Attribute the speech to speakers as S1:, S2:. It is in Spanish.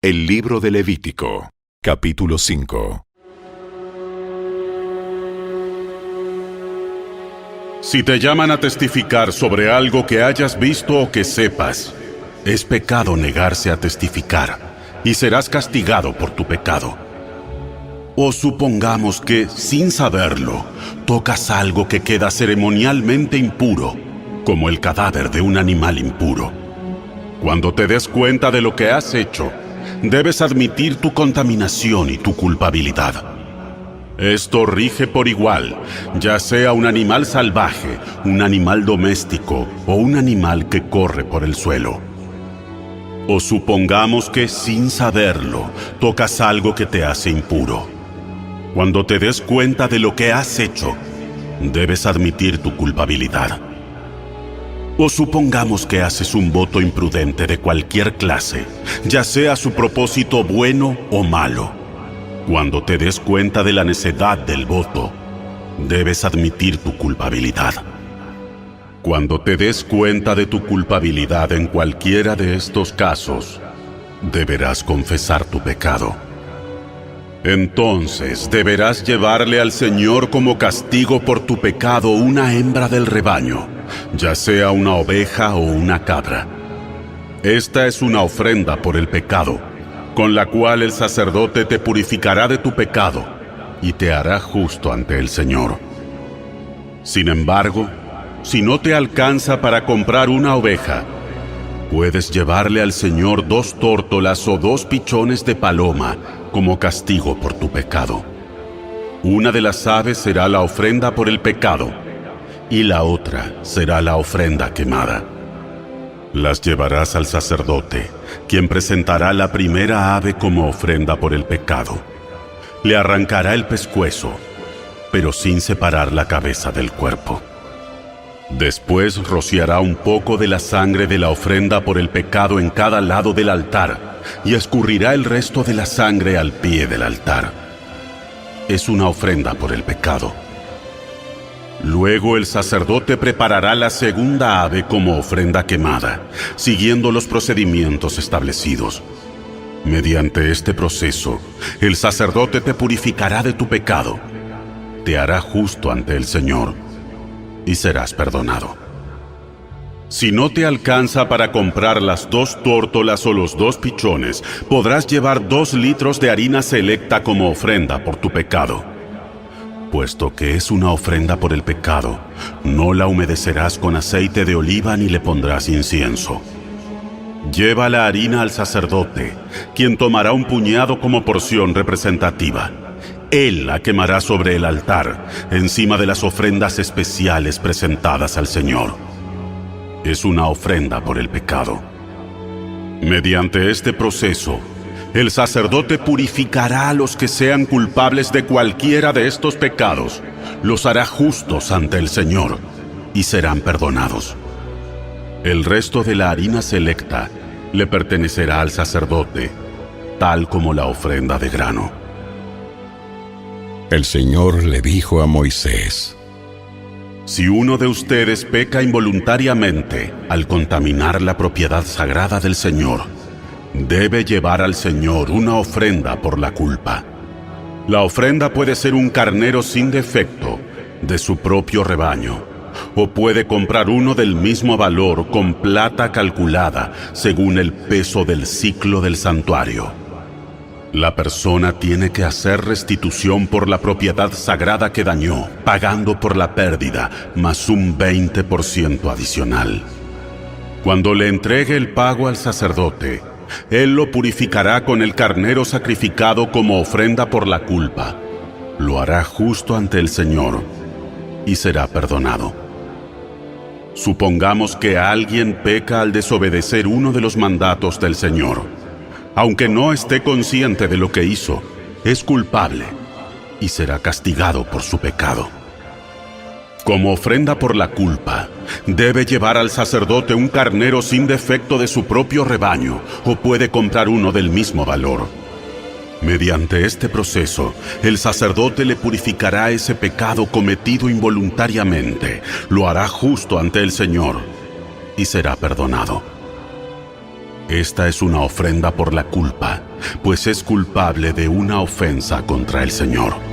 S1: El libro de Levítico, capítulo 5.
S2: Si te llaman a testificar sobre algo que hayas visto o que sepas, es pecado negarse a testificar, y serás castigado por tu pecado. O supongamos que, sin saberlo, tocas algo que queda ceremonialmente impuro, como el cadáver de un animal impuro. Cuando te des cuenta de lo que has hecho, debes admitir tu contaminación y tu culpabilidad. Esto rige por igual, ya sea un animal salvaje, un animal doméstico o un animal que corre por el suelo. O supongamos que, sin saberlo, tocas algo que te hace impuro. Cuando te des cuenta de lo que has hecho, debes admitir tu culpabilidad. O supongamos que haces un voto imprudente de cualquier clase, ya sea su propósito bueno o malo. Cuando te des cuenta de la necedad del voto, debes admitir tu culpabilidad. Cuando te des cuenta de tu culpabilidad en cualquiera de estos casos, deberás confesar tu pecado. Entonces deberás llevarle al Señor como castigo por tu pecado una hembra del rebaño, ya sea una oveja o una cabra. Esta es una ofrenda por el pecado, con la cual el sacerdote te purificará de tu pecado y te hará justo ante el Señor. Sin embargo, si no te alcanza para comprar una oveja, puedes llevarle al Señor 2 tórtolas o 2 pichones de paloma como castigo por tu pecado. Una de las aves será la ofrenda por el pecado, y la otra será la ofrenda quemada. Las llevarás al sacerdote, quien presentará la primera ave como ofrenda por el pecado. Le arrancará el pescuezo, pero sin separar la cabeza del cuerpo. Después rociará un poco de la sangre de la ofrenda por el pecado en cada lado del altar y escurrirá el resto de la sangre al pie del altar. Es una ofrenda por el pecado. Luego el sacerdote preparará la segunda ave como ofrenda quemada, siguiendo los procedimientos establecidos. Mediante este proceso, el sacerdote te purificará de tu pecado, te hará justo ante el Señor y serás perdonado. Si no te alcanza para comprar las 2 tórtolas o los 2 pichones, podrás llevar 2 litros de harina selecta como ofrenda por tu pecado. Puesto que es una ofrenda por el pecado, no la humedecerás con aceite de oliva ni le pondrás incienso. Lleva la harina al sacerdote, quien tomará un puñado como porción representativa. Él la quemará sobre el altar, encima de las ofrendas especiales presentadas al Señor. Es una ofrenda por el pecado. Mediante este proceso, el sacerdote purificará a los que sean culpables de cualquiera de estos pecados, los hará justos ante el Señor y serán perdonados. El resto de la harina selecta le pertenecerá al sacerdote, tal como la ofrenda de grano.
S1: El Señor le dijo a Moisés:
S2: Si uno de ustedes peca involuntariamente al contaminar la propiedad sagrada del Señor, debe llevar al Señor una ofrenda por la culpa. La ofrenda puede ser un carnero sin defecto de su propio rebaño, o puede comprar uno del mismo valor con plata calculada según el peso del siclo del santuario. La persona tiene que hacer restitución por la propiedad sagrada que dañó, pagando por la pérdida más un 20% adicional. Cuando le entregue el pago al sacerdote, él lo purificará con el carnero sacrificado como ofrenda por la culpa. Lo hará justo ante el Señor y será perdonado. Supongamos que alguien peca al desobedecer uno de los mandatos del Señor. Aunque no esté consciente de lo que hizo, es culpable y será castigado por su pecado. Como ofrenda por la culpa, debe llevar al sacerdote un carnero sin defecto de su propio rebaño, o puede comprar uno del mismo valor. Mediante este proceso, el sacerdote le purificará ese pecado cometido involuntariamente, lo hará justo ante el Señor y será perdonado. Esta es una ofrenda por la culpa pues es culpable de una ofensa contra el Señor.